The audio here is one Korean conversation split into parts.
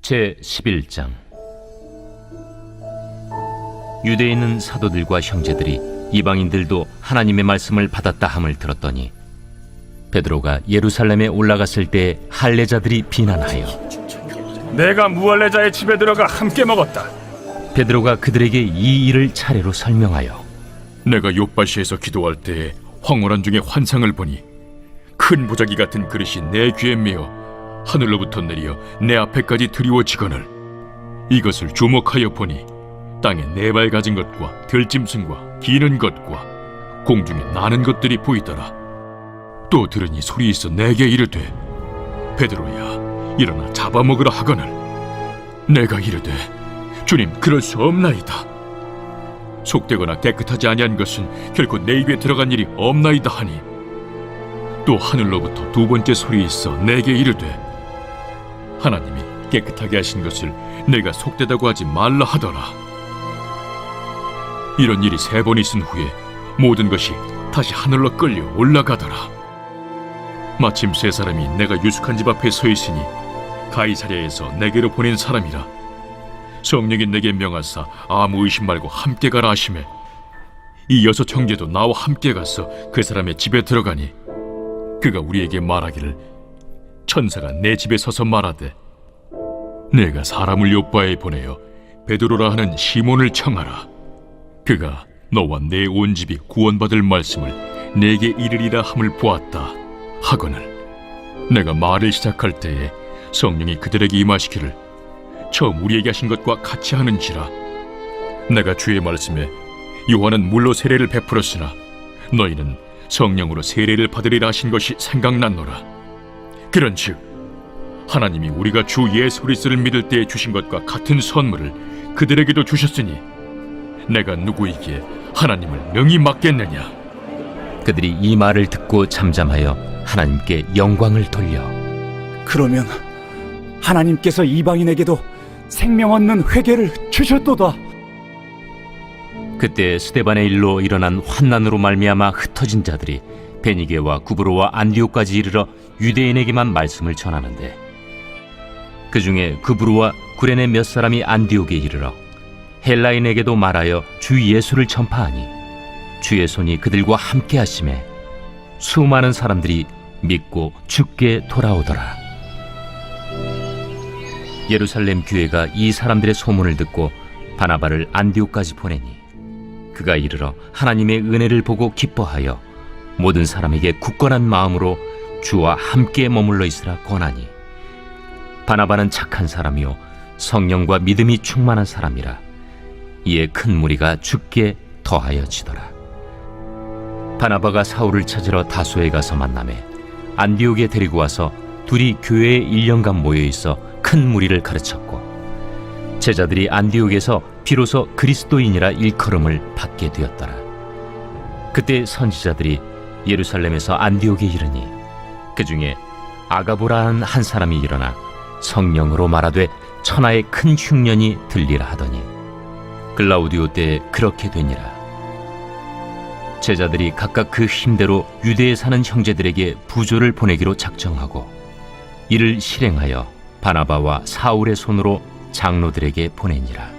제11장. 유대에 있는 사도들과 형제들이 이방인들도 하나님의 말씀을 받았다 함을 들었더니 베드로가 예루살렘에 올라갔을 때 할례자들이 비난하여 내가 무할례자의 집에 들어가 함께 먹었다. 베드로가 그들에게 이 일을 차례로 설명하여 내가 요바시에서 기도할 때에 황홀한 중에 환상을 보니 큰 보자기 같은 그릇이 내 귀에 메어 하늘로부터 내려 내 앞에까지 드리워지거늘 이것을 주목하여 보니 땅에 네 발 가진 것과 들짐승과 기는 것과 공중에 나는 것들이 보이더라. 또 들으니 소리 있어 내게 이르되 베드로야 일어나 잡아먹으라 하거늘 내가 이르되 주님 그럴 수 없나이다. 속되거나 깨끗하지 아니한 것은 결코 내 입에 들어간 일이 없나이다 하니 또 하늘로부터 두 번째 소리 있어 내게 이르되 하나님이 깨끗하게 하신 것을 내가 속되다고 하지 말라 하더라. 이런 일이 3번 있은 후에 모든 것이 다시 하늘로 끌려 올라가더라. 마침 3사람이 내가 유숙한 집 앞에 서 있으니 가이사랴에서 내게로 보낸 사람이라. 성령이 내게 명하사 아무 의심 말고 함께 가라 하시매 이 6 형제도 나와 함께 가서 그 사람의 집에 들어가니 그가 우리에게 말하기를 천사가 내 집에 서서 말하되 내가 사람을 요바에 보내어 베드로라 하는 시몬을 청하라. 그가 너와 내 온 집이 구원받을 말씀을 내게 이르리라 함을 보았다 하거늘 내가 말을 시작할 때에 성령이 그들에게 임하시기를 처음 우리에게 하신 것과 같이 하는지라. 내가 주의 말씀에 요한은 물로 세례를 베풀었으나 너희는 성령으로 세례를 받으리라 하신 것이 생각났노라. 그런즉 하나님이 우리가 주 예수 그리스도를 믿을 때에 주신 것과 같은 선물을 그들에게도 주셨으니 내가 누구에게 하나님을 능히 맡겠느냐. 그들이 이 말을 듣고 잠잠하여 하나님께 영광을 돌려 그러면 하나님께서 이방인에게도 생명 얻는 회개를 주셨도다. 그때 스데반의 일로 일어난 환난으로 말미암아 흩어진 자들이 베니게와 구브로와 안디옥까지 이르러 유대인에게만 말씀을 전하는데 그 중에 구브로와 구레네 몇 사람이 안디옥에 이르러 헬라인에게도 말하여 주 예수를 전파하니 주의 손이 그들과 함께 하심에 수많은 사람들이 믿고 주께 돌아오더라. 예루살렘 교회가 이 사람들의 소문을 듣고 바나바를 안디옥까지 보내니 그가 이르러 하나님의 은혜를 보고 기뻐하여 모든 사람에게 굳건한 마음으로 주와 함께 머물러 있으라 권하니 바나바는 착한 사람이요 성령과 믿음이 충만한 사람이라. 이에 큰 무리가 주께 더하여지더라. 바나바가 사울을 찾으러 다소에 가서 만나매 안디옥에 데리고 와서 둘이 교회에 1년간 모여있어 큰 무리를 가르쳤고 제자들이 안디옥에서 비로소 그리스도인이라 일컬음을 받게 되었더라. 그때 선지자들이 예루살렘에서 안디옥에 이르니 그 중에 아가보라는 한 사람이 일어나 성령으로 말하되 천하의 큰 흉년이 들리라 하더니 글라우디오 때에 그렇게 되니라. 제자들이 각각 그 힘대로 유대에 사는 형제들에게 부조를 보내기로 작정하고 이를 실행하여 바나바와 사울의 손으로 장로들에게 보내니라.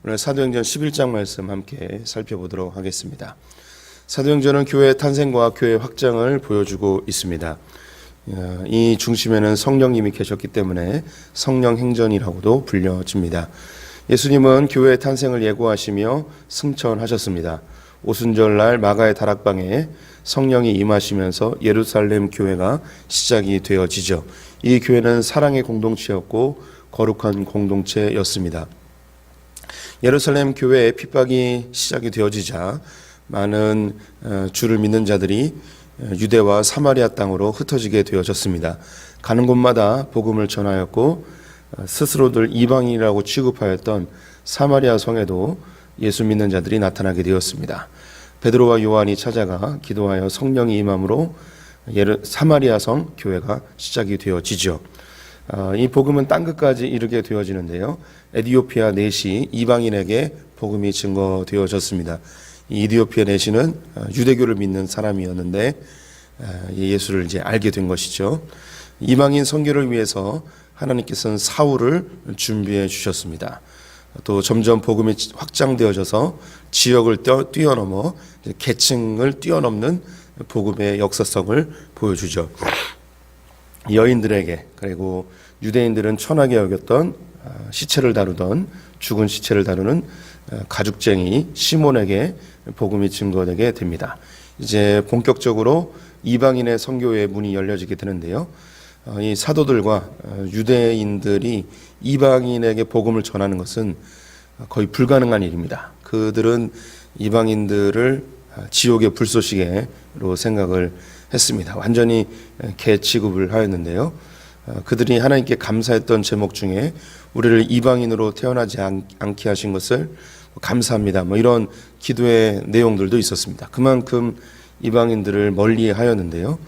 오늘 사도행전 11장 말씀 함께 살펴보도록 하겠습니다. 사도행전은 교회의 탄생과 교회 확장을 보여주고 있습니다. 이 중심에는 성령님이 계셨기 때문에 성령행전이라고도 불려집니다. 예수님은 교회의 탄생을 예고하시며 승천하셨습니다. 오순절날 마가의 다락방에 성령이 임하시면서 예루살렘 교회가 시작이 되어지죠. 이 교회는 사랑의 공동체였고 거룩한 공동체였습니다. 예루살렘 교회에 핍박이 시작이 되어지자 많은 주를 믿는 자들이 유대와 사마리아 땅으로 흩어지게 되어졌습니다. 가는 곳마다 복음을 전하였고 스스로들 이방인이라고 취급하였던 사마리아 성에도 예수 믿는 자들이 나타나게 되었습니다. 베드로와 요한이 찾아가 기도하여 성령이 임함으로 사마리아 성 교회가 시작이 되어지죠. 이 복음은 땅끝까지 이르게 되어지는데요. 에디오피아 넷이 이방인에게 복음이 증거되어졌습니다. 이 이디오피아 넷이는 유대교를 믿는 사람이었는데 예수를 이제 알게 된 것이죠. 이방인 선교를 위해서 하나님께서는 사울을 준비해 주셨습니다. 또 점점 복음이 확장되어져서 지역을 뛰어넘어 계층을 뛰어넘는 복음의 역사성을 보여주죠. 여인들에게, 그리고 유대인들은 천하게 여겼던 시체를 다루던, 죽은 시체를 다루는 가죽쟁이 시몬에게 복음이 증거되게 됩니다. 이제 본격적으로 이방인의 선교의 문이 열려지게 되는데요. 이 사도들과 유대인들이 이방인에게 복음을 전하는 것은 거의 불가능한 일입니다. 그들은 이방인들을 지옥의 불쏘시개로 생각을 했습니다. 완전히 개 취급을 하였는데요. 그들이 하나님께 감사했던 제목 중에 우리를 이방인으로 태어나지 않게 하신 것을 감사합니다, 이런 기도의 내용들도 있었습니다. 그만큼 이방인들을 멀리 하였는데요.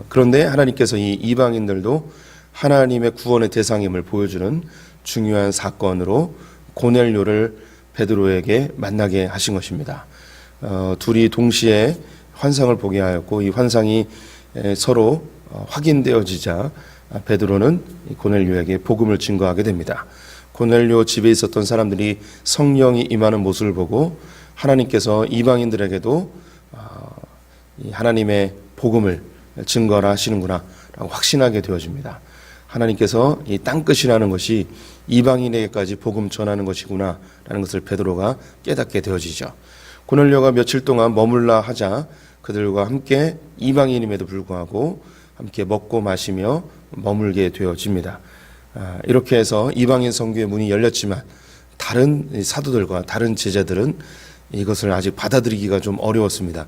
그런데 하나님께서 이 이방인들도 하나님의 구원의 대상임을 보여주는 중요한 사건으로 고넬료를 베드로에게 만나게 하신 것입니다. 둘이 동시에 환상을 보게 하였고, 이 환상이 서로 확인되어지자 베드로는 고넬료에게 복음을 증거하게 됩니다. 고넬료 집에 있었던 사람들이 성령이 임하는 모습을 보고 하나님께서 이방인들에게도 하나님의 복음을 증거하시는구나 라고 확신하게 되어집니다. 하나님께서 이 땅끝이라는 것이 이방인에게까지 복음 전하는 것이구나 라는 것을 베드로가 깨닫게 되어지죠. 고넬료가 며칠 동안 머물라 하자 그들과 함께 이방인임에도 불구하고 함께 먹고 마시며 머물게 되어집니다. 이렇게 해서 이방인 선교의 문이 열렸지만 다른 사도들과 다른 제자들은 이것을 아직 받아들이기가 좀 어려웠습니다.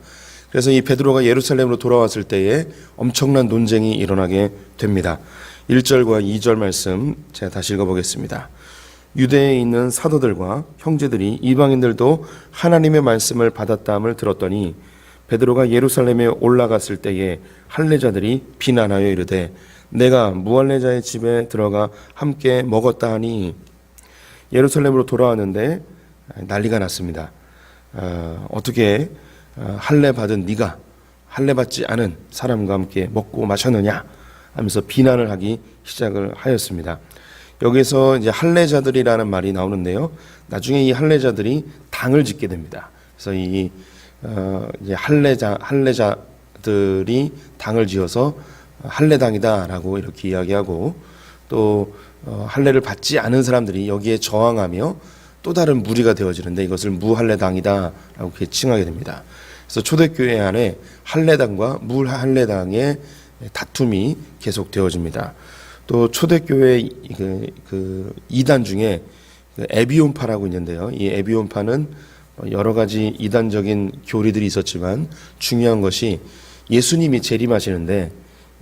그래서 이 베드로가 예루살렘으로 돌아왔을 때에 엄청난 논쟁이 일어나게 됩니다. 1절과 2절 말씀 제가 다시 읽어보겠습니다. 유대에 있는 사도들과 형제들이 이방인들도 하나님의 말씀을 받았다함을 들었더니 베드로가 예루살렘에 올라갔을 때에 할례자들이 비난하여 이르되 내가 무할례자의 집에 들어가 함께 먹었다 하니, 예루살렘으로 돌아왔는데 난리가 났습니다. 어떻게 할례 받은 네가 할례 받지 않은 사람과 함께 먹고 마셨느냐 하면서 비난을 하기 시작을 하였습니다. 여기서 이제 할례자들이라는 말이 나오는데요. 나중에 이 할례자들이 당을 짓게 됩니다. 그래서 이 이제 할례자들이 당을 지어서 할례당이다라고 이렇게 이야기하고, 또 할례를 받지 않은 사람들이 여기에 저항하며 또 다른 무리가 되어지는데 이것을 무할례당이다라고 이렇게 칭하게 됩니다. 그래서 초대교회 안에 할례당과 무할례당의 다툼이 계속 되어집니다. 또 초대교회 그 이단 중에 에비온파라고 있는데요. 이 에비온파는 여러 가지 이단적인 교리들이 있었지만 중요한 것이 예수님이 재림하시는데,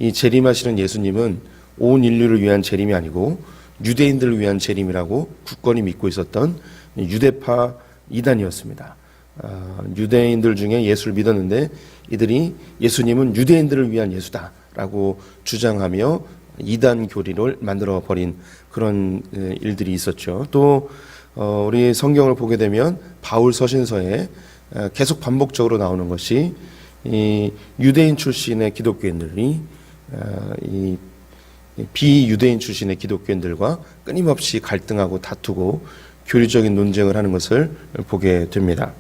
이 재림하시는 예수님은 온 인류를 위한 재림이 아니고 유대인들을 위한 재림이라고 굳건히 믿고 있었던 유대파 이단이었습니다. 유대인들 중에 예수를 믿었는데 이들이 예수님은 유대인들을 위한 예수다라고 주장하며 이단 교리를 만들어 버린 그런 일들이 있었죠. 또 우리 성경을 보게 되면 바울 서신서에 계속 반복적으로 나오는 것이 이 유대인 출신의 기독교인들이 이 비유대인 출신의 기독교인들과 끊임없이 갈등하고 다투고 교리적인 논쟁을 하는 것을 보게 됩니다.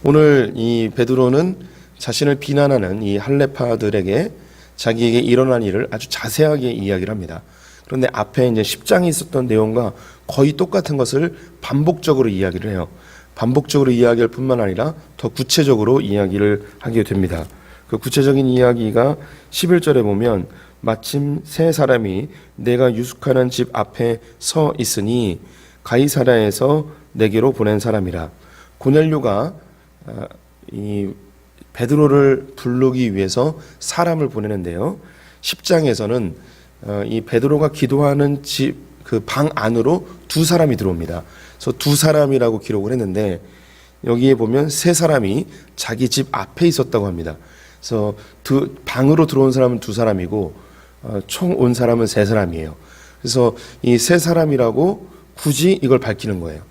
오늘 이 베드로는 자신을 비난하는 이 할례파들에게 자기에게 일어난 일을 아주 자세하게 이야기를 합니다. 그런데 앞에 이제 10장에 있었던 내용과 거의 똑같은 것을 반복적으로 이야기를 해요. 반복적으로 이야기할 뿐만 아니라 더 구체적으로 이야기를 하게 됩니다. 그 구체적인 이야기가 11절에 보면 마침 세 사람이 내가 유숙하는 집 앞에 서 있으니 가이사랴에서 내게로 보낸 사람이라. 고넬료가 이 베드로를 부르기 위해서 사람을 보내는데요. 10장에서는 이 베드로가 기도하는 집 그 방 안으로 두 사람이 들어옵니다. 그래서 두 사람이라고 기록을 했는데 여기에 보면 세 사람이 자기 집 앞에 있었다고 합니다. 그래서 방으로 들어온 사람은 두 사람이고 총 온 사람은 세 사람이에요. 그래서 이 세 사람이라고 굳이 이걸 밝히는 거예요.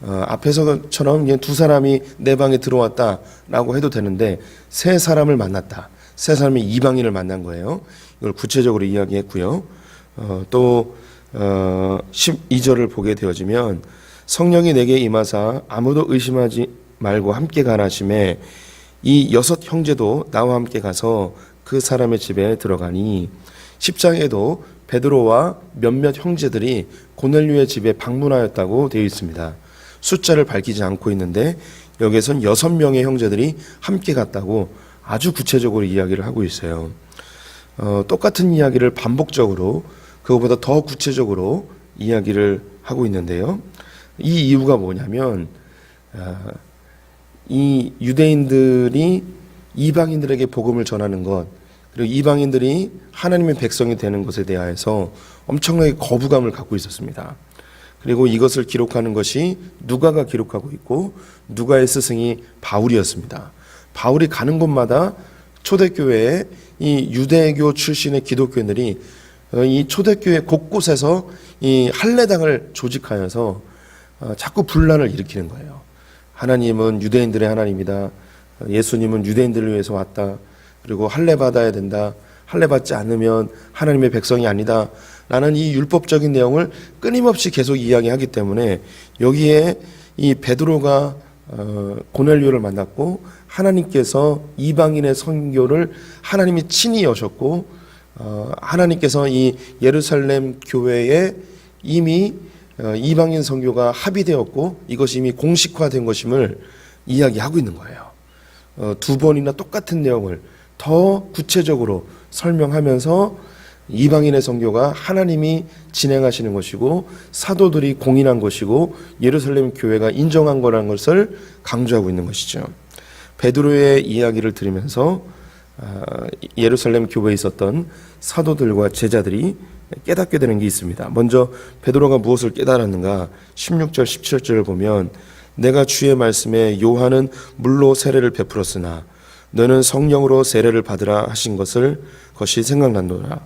앞에서처럼 그냥 두 사람이 내 방에 들어왔다라고 해도 되는데 세 사람을 만났다. 세 사람이 이방인을 만난 거예요. 이걸 구체적으로 이야기했고요. 또 12절을 보게 되어지면 성령이 내게 임하사 아무도 의심하지 말고 함께 가라 하심에 이 6 형제도 나와 함께 가서 그 사람의 집에 들어가니 10장에도 베드로와 몇몇 형제들이 고넬료의 집에 방문하였다고 되어 있습니다. 숫자를 밝히지 않고 있는데 여기에선 6명의 형제들이 함께 갔다고 아주 구체적으로 이야기를 하고 있어요. 똑같은 이야기를 반복적으로 그거보다 더 구체적으로 이야기를 하고 있는데요. 이 이유가 뭐냐면 이 유대인들이 이방인들에게 복음을 전하는 것, 그리고 이방인들이 하나님의 백성이 되는 것에 대하여서 엄청나게 거부감을 갖고 있었습니다. 그리고 이것을 기록하는 것이 누가가 기록하고 있고 누가의 스승이 바울이었습니다. 바울이 가는 곳마다 초대교회에 이 유대교 출신의 기독교인들이 이 초대교회 곳곳에서 이 할례당을 조직하여서 자꾸 분란을 일으키는 거예요. 하나님은 유대인들의 하나님이다. 예수님은 유대인들을 위해서 왔다. 그리고 할례 받아야 된다. 할례 받지 않으면 하나님의 백성이 아니다. 라는 이 율법적인 내용을 끊임없이 계속 이야기하기 때문에 여기에 이 베드로가 고넬료를 만났고 하나님께서 이방인의 선교를 하나님이 친히 여셨고 하나님께서 이 예루살렘 교회에 이미 이방인 선교가 합의되었고 이것이 이미 공식화된 것임을 이야기하고 있는 거예요. 2번이나 똑같은 내용을 더 구체적으로 설명하면서 이방인의 선교가 하나님이 진행하시는 것이고 사도들이 공인한 것이고 예루살렘 교회가 인정한 거라는 것을 강조하고 있는 것이죠. 베드로의 이야기를 들으면서 예루살렘 교회에 있었던 사도들과 제자들이 깨닫게 되는 게 있습니다. 먼저 베드로가 무엇을 깨달았는가? 16절 17절을 보면 내가 주의 말씀에 요한은 물로 세례를 베풀었으나 너는 성령으로 세례를 받으라 하신 것이 생각난도다.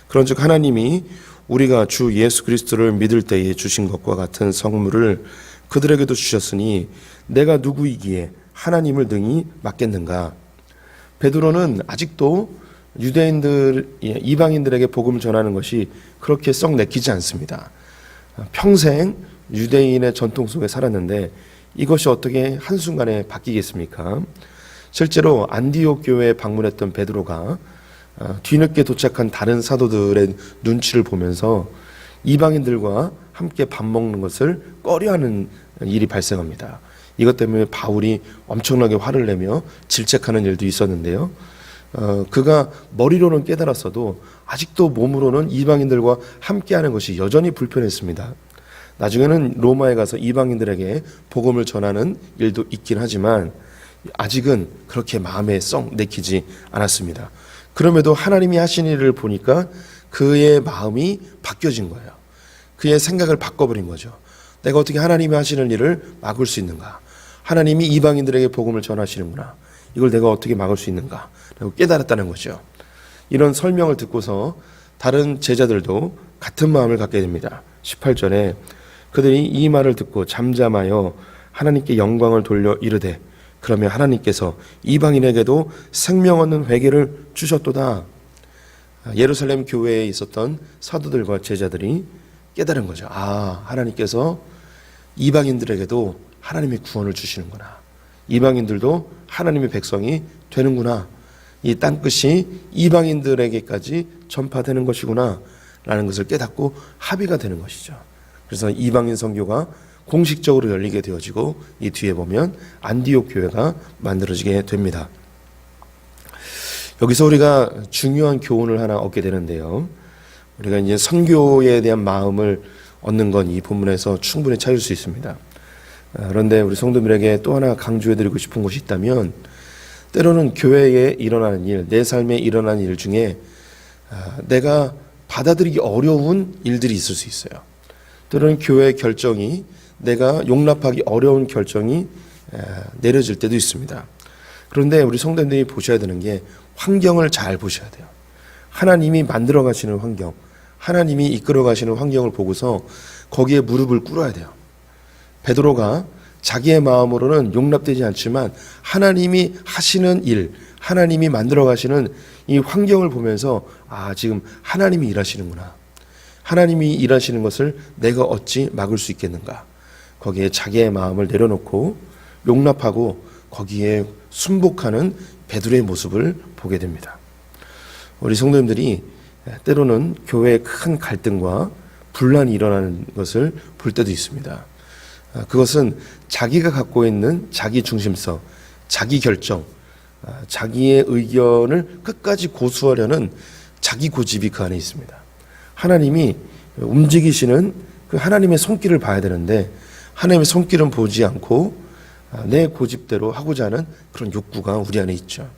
그런즉 하나님이 우리가 주 예수 그리스도를 믿을 때에 주신 것과 같은 성물을 그들에게도 주셨으니 내가 누구이기에 하나님을 능히 맡겠는가? 베드로는 아직도 유대인들, 이방인들에게 복음을 전하는 것이 그렇게 썩 내키지 않습니다. 평생 유대인의 전통 속에 살았는데 이것이 어떻게 한순간에 바뀌겠습니까? 실제로 안디옥 교회에 방문했던 베드로가 뒤늦게 도착한 다른 사도들의 눈치를 보면서 이방인들과 함께 밥 먹는 것을 꺼려하는 일이 발생합니다. 이것 때문에 바울이 엄청나게 화를 내며 질책하는 일도 있었는데요. 그가 머리로는 깨달았어도 아직도 몸으로는 이방인들과 함께하는 것이 여전히 불편했습니다. 나중에는 로마에 가서 이방인들에게 복음을 전하는 일도 있긴 하지만 아직은 그렇게 마음에 썩 내키지 않았습니다. 그럼에도 하나님이 하신 일을 보니까 그의 마음이 바뀌어진 거예요. 그의 생각을 바꿔버린 거죠. 내가 어떻게 하나님이 하시는 일을 막을 수 있는가? 하나님이 이방인들에게 복음을 전하시는구나. 이걸 내가 어떻게 막을 수 있는가? 라고 깨달았다는 거죠. 이런 설명을 듣고서 다른 제자들도 같은 마음을 갖게 됩니다. 18절에 그들이 이 말을 듣고 잠잠하여 하나님께 영광을 돌려 이르되 그러면 하나님께서 이방인에게도 생명 얻는 회개를 주셨도다. 예루살렘 교회에 있었던 사도들과 제자들이 깨달은 거죠. 하나님께서 이방인들에게도 하나님의 구원을 주시는구나. 이방인들도 하나님의 백성이 되는구나. 이 땅끝이 이방인들에게까지 전파되는 것이구나 라는 것을 깨닫고 합의가 되는 것이죠. 그래서 이방인 선교가 공식적으로 열리게 되어지고 이 뒤에 보면 안디옥 교회가 만들어지게 됩니다. 여기서 우리가 중요한 교훈을 하나 얻게 되는데요. 우리가 이제 선교에 대한 마음을 얻는 건 이 본문에서 충분히 찾을 수 있습니다. 그런데 우리 성도들에게 또 하나 강조해드리고 싶은 것이 있다면 때로는 교회에 일어나는 일, 내 삶에 일어나는 일 중에 내가 받아들이기 어려운 일들이 있을 수 있어요. 때로는 교회의 결정이 내가 용납하기 어려운 결정이 내려질 때도 있습니다. 그런데 우리 성도님들이 보셔야 되는 게 환경을 잘 보셔야 돼요. 하나님이 만들어 가시는 환경, 하나님이 이끌어 가시는 환경을 보고서 거기에 무릎을 꿇어야 돼요. 베드로가 자기의 마음으로는 용납되지 않지만 하나님이 하시는 일, 하나님이 만들어 가시는 이 환경을 보면서 지금 하나님이 일하시는구나. 하나님이 일하시는 것을 내가 어찌 막을 수 있겠는가. 거기에 자기의 마음을 내려놓고 용납하고 거기에 순복하는 베드로의 모습을 보게 됩니다. 우리 성도님들이 때로는 교회에 큰 갈등과 분란이 일어나는 것을 볼 때도 있습니다. 그것은 자기가 갖고 있는 자기 중심성, 자기 결정, 자기의 의견을 끝까지 고수하려는 자기 고집이 그 안에 있습니다. 하나님이 움직이시는 그 하나님의 손길을 봐야 되는데 하나님의 손길은 보지 않고 내 고집대로 하고자 하는 그런 욕구가 우리 안에 있죠.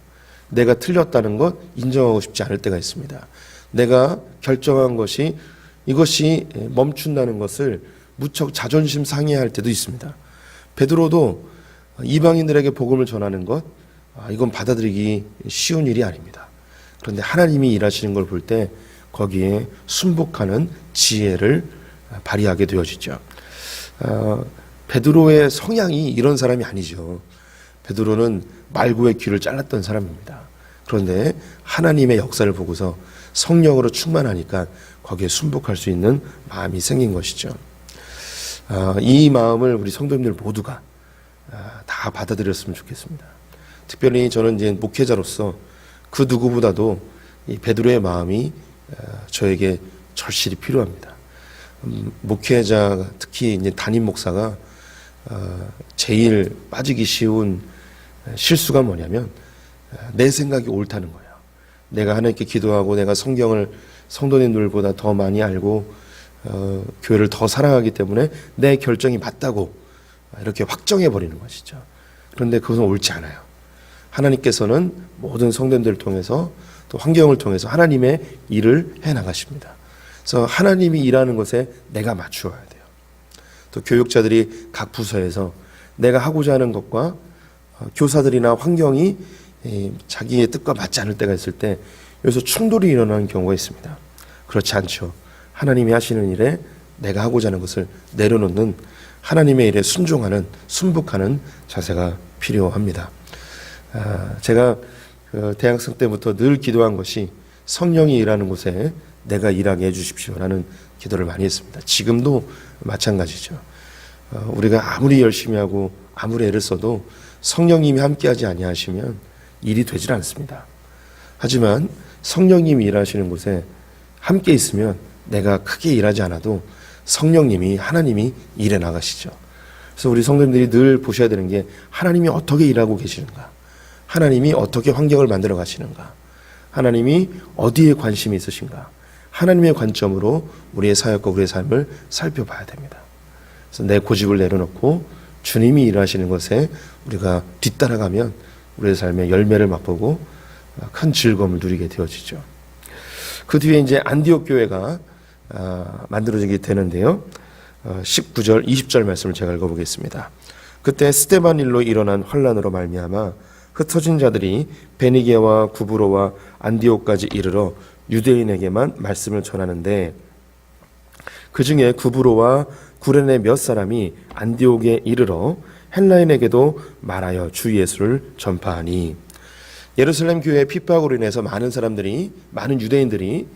내가 틀렸다는 것 인정하고 싶지 않을 때가 있습니다. 내가 결정한 것이 이것이 멈춘다는 것을 무척 자존심 상해할 때도 있습니다. 베드로도 이방인들에게 복음을 전하는 것 이건 받아들이기 쉬운 일이 아닙니다. 그런데 하나님이 일하시는 걸 볼 때 거기에 순복하는 지혜를 발휘하게 되어지죠. 베드로의 성향이 이런 사람이 아니죠. 베드로는 말구의 귀를 잘랐던 사람입니다. 그런데 하나님의 역사를 보고서 성령으로 충만하니까 거기에 순복할 수 있는 마음이 생긴 것이죠. 이 마음을 우리 성도님들 모두가 다 받아들였으면 좋겠습니다. 특별히 저는 이제 목회자로서 그 누구보다도 이 베드로의 마음이 저에게 절실히 필요합니다. 목회자 특히 이제 담임 목사가 제일 빠지기 쉬운 실수가 뭐냐면 내 생각이 옳다는 거예요. 내가 하나님께 기도하고 내가 성경을 성도님들보다 더 많이 알고 교회를 더 사랑하기 때문에 내 결정이 맞다고 이렇게 확정해 버리는 것이죠. 그런데 그것은 옳지 않아요. 하나님께서는 모든 성도님들을 통해서 또 환경을 통해서 하나님의 일을 해 나가십니다. 그래서 하나님이 일하는 것에 내가 맞추어야 돼요. 또 교육자들이 각 부서에서 내가 하고자 하는 것과 교사들이나 환경이 자기의 뜻과 맞지 않을 때가 있을 때 여기서 충돌이 일어나는 경우가 있습니다. 그렇지 않죠. 하나님이 하시는 일에 내가 하고자 하는 것을 내려놓는 하나님의 일에 순종하는 순복하는 자세가 필요합니다. 제가 대학생 때부터 늘 기도한 것이 성령이 일하는 곳에 내가 일하게 해주십시오라는 기도를 많이 했습니다. 지금도 마찬가지죠. 우리가 아무리 열심히 하고 아무리 애를 써도 성령님이 함께하지 아니하시면 일이 되질 않습니다. 하지만 성령님이 일하시는 곳에 함께 있으면 내가 크게 일하지 않아도 성령님이 하나님이 일해 나가시죠. 그래서 우리 성도님들이 늘 보셔야 되는 게 하나님이 어떻게 일하고 계시는가, 하나님이 어떻게 환경을 만들어 가시는가, 하나님이 어디에 관심이 있으신가, 하나님의 관점으로 우리의 사역과 우리의 삶을 살펴봐야 됩니다. 그래서 내 고집을 내려놓고 주님이 일하시는 것에 우리가 뒤따라가면 우리의 삶의 열매를 맛보고 큰 즐거움을 누리게 되어지죠. 그 뒤에 이제 안디옥 교회가 만들어지게 되는데요. 19절, 20절 말씀을 제가 읽어보겠습니다. 그때 스데반 일로 일어난 환란으로 말미암아 흩어진 자들이 베니게와 구브로와 안디옥까지 이르러 유대인에게만 말씀을 전하는데 그 중에 구브로와 구레네 몇 사람이 안디옥에 이르러 헬라인에게도 말하여 주 예수를 전파하니 예루살렘 교회의 핍박으로 인해서 많은 유대인들이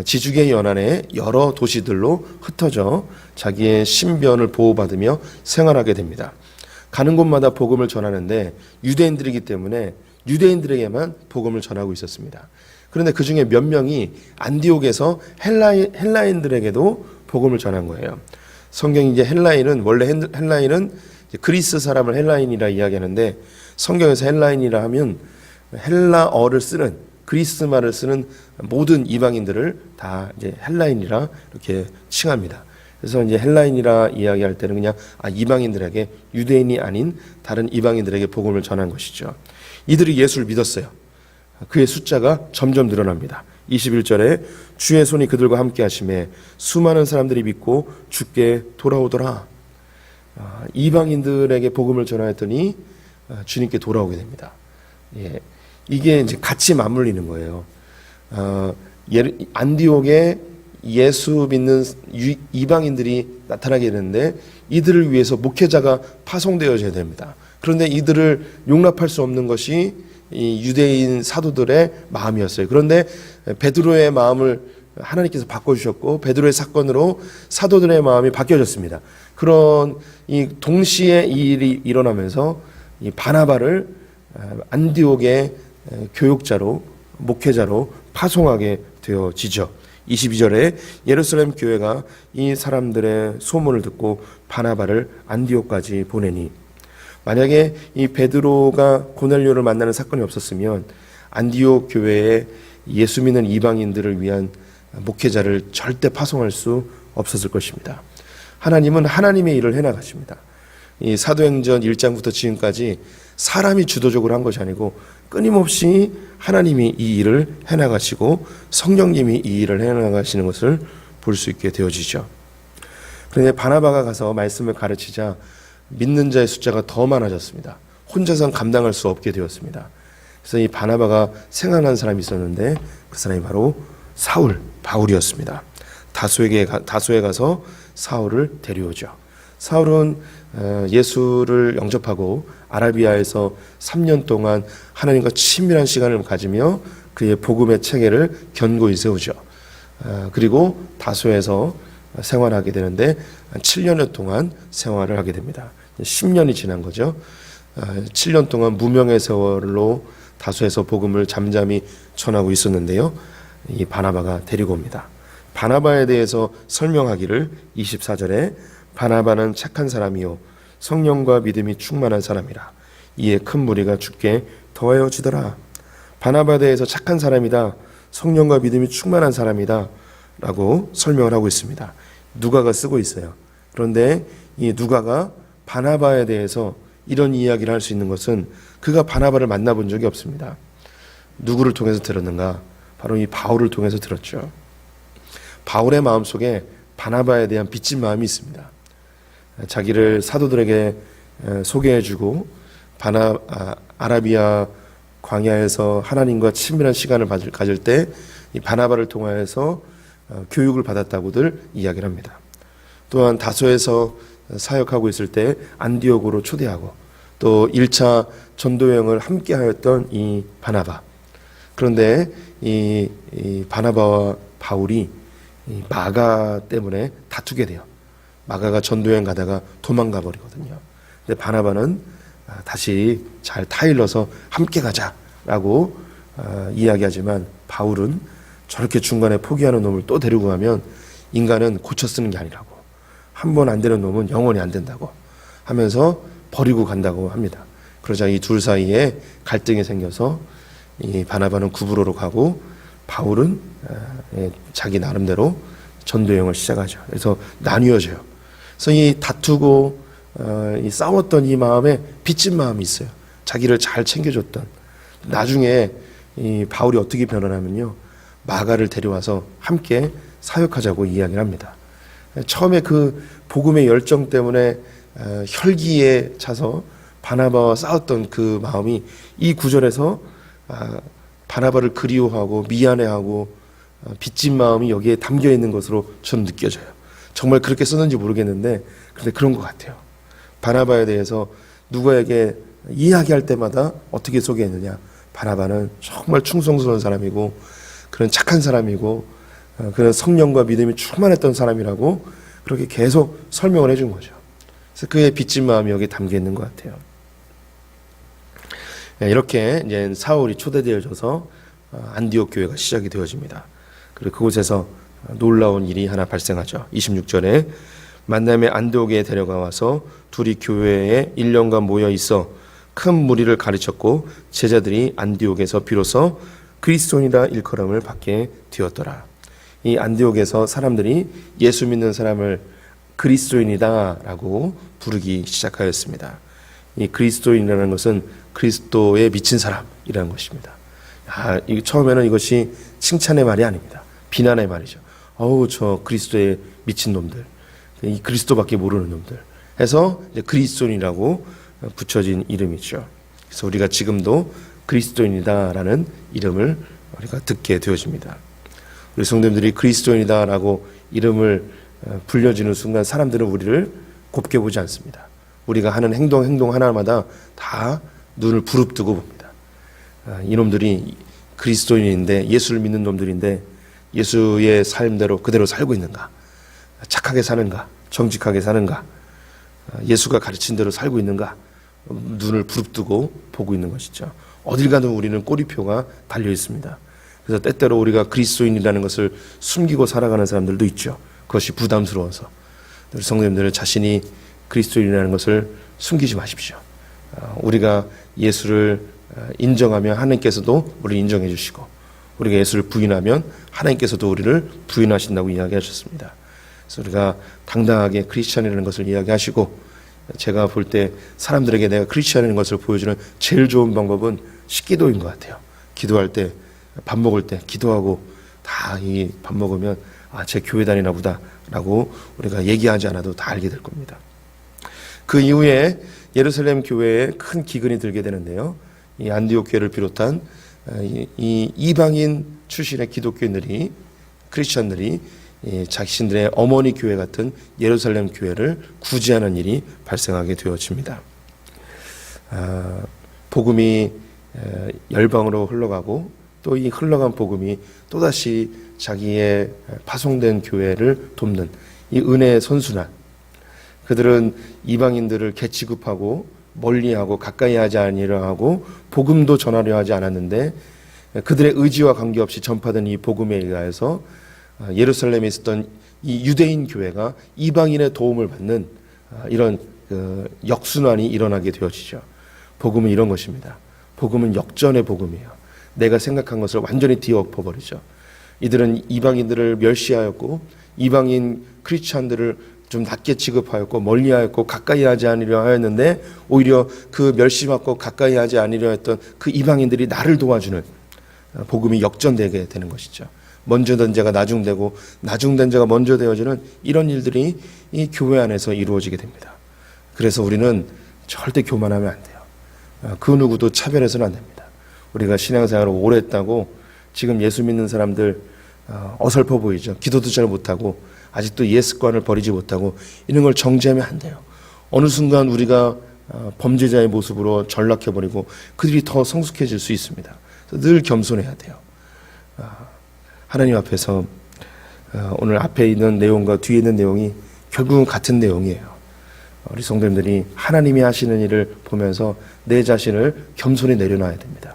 지중해 연안의 여러 도시들로 흩어져 자기의 신변을 보호받으며 생활하게 됩니다. 가는 곳마다 복음을 전하는데 유대인들이기 때문에 유대인들에게만 복음을 전하고 있었습니다. 그런데 그 중에 몇 명이 안디옥에서 헬라인들에게도 복음을 전한 거예요. 성경이 이제 원래 헬라인은 그리스 사람을 헬라인이라 이야기하는데 성경에서 헬라인이라 하면 헬라어를 쓰는 그리스 말을 쓰는 모든 이방인들을 다 이제 헬라인이라 이렇게 칭합니다. 그래서 이제 헬라인이라 이야기할 때는 그냥 이방인들에게 유대인이 아닌 다른 이방인들에게 복음을 전한 것이죠. 이들이 예수를 믿었어요. 그의 숫자가 점점 늘어납니다. 21절에 주의 손이 그들과 함께 하심에 수많은 사람들이 믿고 주께 돌아오더라. 이방인들에게 복음을 전하였더니 주님께 돌아오게 됩니다. 예, 이게 이제 같이 맞물리는 거예요. 안디옥에 예수 믿는 이방인들이 나타나게 되는데 이들을 위해서 목회자가 파송되어져야 됩니다. 그런데 이들을 용납할 수 없는 것이 이 유대인 사도들의 마음이었어요. 그런데 베드로의 마음을 하나님께서 바꿔주셨고 베드로의 사건으로 사도들의 마음이 바뀌어졌습니다. 그런 이 동시에 이 일이 일어나면서 이 바나바를 안디옥의 교육자로 목회자로 파송하게 되어지죠. 22절에 예루살렘 교회가 이 사람들의 소문을 듣고 바나바를 안디옥까지 보내니, 만약에 이 베드로가 고넬료를 만나는 사건이 없었으면 안디옥 교회에 예수 믿는 이방인들을 위한 목회자를 절대 파송할 수 없었을 것입니다. 하나님은 하나님의 일을 해나가십니다. 이 사도행전 1장부터 지금까지 사람이 주도적으로 한 것이 아니고 끊임없이 하나님이 이 일을 해나가시고 성령님이 이 일을 해나가시는 것을 볼 수 있게 되어지죠. 그런데 바나바가 가서 말씀을 가르치자 믿는 자의 숫자가 더 많아졌습니다. 혼자서는 감당할 수 없게 되었습니다. 그래서 이 바나바가 생각난 사람이 있었는데 그 사람이 바로 사울, 바울이었습니다. 다소에 가서 사울을 데려오죠. 사울은 예수를 영접하고 아라비아에서 3년 동안 하나님과 친밀한 시간을 가지며 그의 복음의 체계를 견고히 세우죠. 그리고 다소에서 생활하게 되는데 7년여 동안 생활을 하게 됩니다. 10년이 지난 거죠. 7년 동안 무명의 세월로 다소에서 복음을 잠잠히 전하고 있었는데요. 이 바나바가 데리고 옵니다. 바나바에 대해서 설명하기를 24절에 바나바는 착한 사람이요 성령과 믿음이 충만한 사람이라. 이에 큰 무리가 주께 더하여지더라. 바나바에 대해서 착한 사람이다, 성령과 믿음이 충만한 사람이다 라고 설명을 하고 있습니다. 누가가 쓰고 있어요. 그런데 이 누가가 바나바에 대해서 이런 이야기를 할 수 있는 것은 그가 바나바를 만나본 적이 없습니다. 누구를 통해서 들었는가? 바로 이 바울을 통해서 들었죠. 바울의 마음속에 바나바에 대한 빚진 마음이 있습니다. 자기를 사도들에게 소개해주고 아라비아 광야에서 하나님과 친밀한 시간을 가질 때 이 바나바를 통하여서 교육을 받았다고들 이야기를 합니다. 또한 다소에서 사역하고 있을 때 안디옥으로 초대하고 또 1차 전도여행을 함께 하였던 이 바나바. 그런데 이 바나바와 바울이 이 마가 때문에 다투게 돼요. 마가가 전도여행 가다가 도망가 버리거든요. 근데 바나바는 다시 잘 타일러서 함께 가자라고 이야기하지만 바울은 저렇게 중간에 포기하는 놈을 또 데리고 가면 인간은 고쳐 쓰는 게 아니라고, 한 번 안 되는 놈은 영원히 안 된다고 하면서 버리고 간다고 합니다. 그러자 이 둘 사이에 갈등이 생겨서 이 바나바는 구브로로 가고 바울은 자기 나름대로 전도여행을 시작하죠. 그래서 나뉘어져요. 그래서 이 다투고 이 싸웠던 이 마음에 빚진 마음이 있어요. 자기를 잘 챙겨줬던. 나중에 이 바울이 어떻게 변화하면요, 마가를 데려와서 함께 사역하자고 이야기를 합니다. 처음에 그 복음의 열정 때문에 혈기에 차서 바나바와 싸웠던 그 마음이 이 구절에서 바나바를 그리워하고 미안해하고 빚진 마음이 여기에 담겨 있는 것으로 저는 느껴져요. 정말 그렇게 썼는지 모르겠는데 근데 그런 것 같아요. 바나바에 대해서 누구에게 이야기할 때마다 어떻게 소개했느냐, 바나바는 정말 충성스러운 사람이고 그런 착한 사람이고 그런 성령과 믿음이 충만했던 사람이라고 그렇게 계속 설명을 해준 거죠. 그래서 그의 빚진 마음이 여기에 담겨 있는 것 같아요. 이렇게 이제 사울이 초대되어져서 안디옥 교회가 시작이 되어집니다. 그리고 그곳에서 놀라운 일이 하나 발생하죠. 26절에 만남의 안디옥에 데려가 와서 둘이 교회에 1년간 모여 있어 큰 무리를 가르쳤고 제자들이 안디옥에서 비로소 그리스도인이라 일컬음을 받게 되었더라. 이 안디옥에서 사람들이 예수 믿는 사람을 그리스도인이다라고 부르기 시작하였습니다. 이 그리스도인이라는 것은 그리스도에 미친 사람이라는 것입니다. 처음에는 이것이 칭찬의 말이 아닙니다. 비난의 말이죠. 어우, 저 그리스도에 미친 놈들, 이 그리스도밖에 모르는 놈들 해서 이제 그리스도인이라고 붙여진 이름이죠. 그래서 우리가 지금도 그리스도인이다라는 이름을 우리가 듣게 되어집니다. 우리 성도님들이 그리스도인이다라고 이름을 불려지는 순간 사람들은 우리를 곱게 보지 않습니다. 우리가 하는 행동 하나마다 다 눈을 부릅뜨고 봅니다. 이놈들이 그리스도인인데 예수를 믿는 놈들인데 예수의 삶대로 그대로 살고 있는가? 착하게 사는가? 정직하게 사는가? 예수가 가르친 대로 살고 있는가? 눈을 부릅뜨고 보고 있는 것이죠. 어딜 가도 우리는 꼬리표가 달려 있습니다. 그래서 때때로 우리가 그리스도인이라는 것을 숨기고 살아가는 사람들도 있죠. 그것이 부담스러워서. 우리 성도님들 자신이 그리스도인이라는 것을 숨기지 마십시오. 우리가 예수를 인정하면 하나님께서도 우리를 인정해 주시고 우리가 예수를 부인하면 하나님께서도 우리를 부인하신다고 이야기하셨습니다. 그래서 우리가 당당하게 크리스찬이라는 것을 이야기하시고 제가 볼 때 사람들에게 내가 크리스찬이라는 것을 보여주는 제일 좋은 방법은 식기도인 것 같아요. 기도할 때, 밥 먹을 때 기도하고 다 이 밥 먹으면 제 교회 다니나 보다 라고 우리가 얘기하지 않아도 다 알게 될 겁니다. 그 이후에 예루살렘 교회에 큰 기근이 들게 되는데요. 이 안디옥 교회를 비롯한 이 이방인 출신의 기독교인들이 크리스천들이 자신들의 어머니 교회 같은 예루살렘 교회를 구제하는 일이 발생하게 되어집니다. 복음이 열방으로 흘러가고 또 이 흘러간 복음이 또다시 자기의 파송된 교회를 돕는 이 은혜의 선순환. 그들은 이방인들을 개취급하고 멀리하고 가까이 하지 아니려 하고 복음도 전하려 하지 않았는데 그들의 의지와 관계없이 전파된 이 복음에 의하여서 예루살렘에 있었던 이 유대인 교회가 이방인의 도움을 받는 이런 역순환이 일어나게 되어지죠. 복음은 이런 것입니다. 복음은 역전의 복음이에요. 내가 생각한 것을 완전히 뒤엎어버리죠. 이들은 이방인들을 멸시하였고 이방인 크리스찬들을 좀 낮게 취급하였고 멀리하였고 가까이 하지 않으려 하였는데 오히려 그 멸시받고 가까이 하지 않으려 했던 그 이방인들이 나를 도와주는 복음이 역전되게 되는 것이죠. 먼저 된 자가 나중되고 나중된 자가 먼저 되어지는 이런 일들이 이 교회 안에서 이루어지게 됩니다. 그래서 우리는 절대 교만하면 안 돼요. 그 누구도 차별해서는 안 됩니다. 우리가 신앙생활을 오래 했다고 지금 예수 믿는 사람들 어설퍼 보이죠. 기도도 잘 못하고 아직도 옛 습관을 버리지 못하고 이런 걸 정죄하면 안 돼요. 어느 순간 우리가 범죄자의 모습으로 전락해버리고 그들이 더 성숙해질 수 있습니다. 그래서 늘 겸손해야 돼요. 하나님 앞에서 오늘 앞에 있는 내용과 뒤에 있는 내용이 결국은 같은 내용이에요. 우리 성도님들이 하나님이 하시는 일을 보면서 내 자신을 겸손히 내려놔야 됩니다.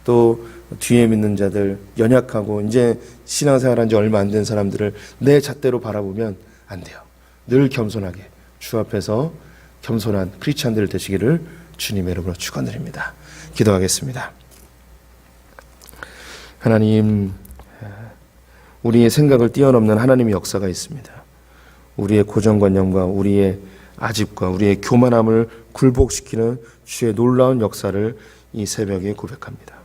또 뒤에 믿는 자들, 연약하고 이제 신앙생활한 지 얼마 안 된 사람들을 내 잣대로 바라보면 안 돼요. 늘 겸손하게 주 앞에서 겸손한 크리스찬들 되시기를 주님의 이름으로 축원드립니다. 기도하겠습니다. 하나님, 우리의 생각을 뛰어넘는 하나님의 역사가 있습니다. 우리의 고정관념과 우리의 아집과 우리의 교만함을 굴복시키는 주의 놀라운 역사를 이 새벽에 고백합니다.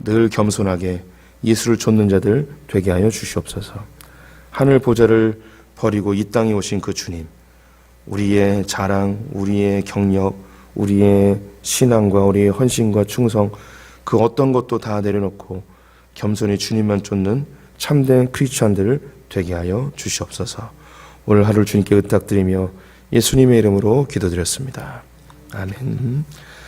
늘 겸손하게 예수를 좇는 자들 되게 하여 주시옵소서. 하늘 보좌를 버리고 이 땅에 오신 그 주님, 우리의 자랑, 우리의 경력, 우리의 신앙과 우리의 헌신과 충성 그 어떤 것도 다 내려놓고 겸손히 주님만 쫓는 참된 크리스찬들 되게 하여 주시옵소서. 오늘 하루를 주님께 의탁드리며 예수님의 이름으로 기도드렸습니다. 아멘.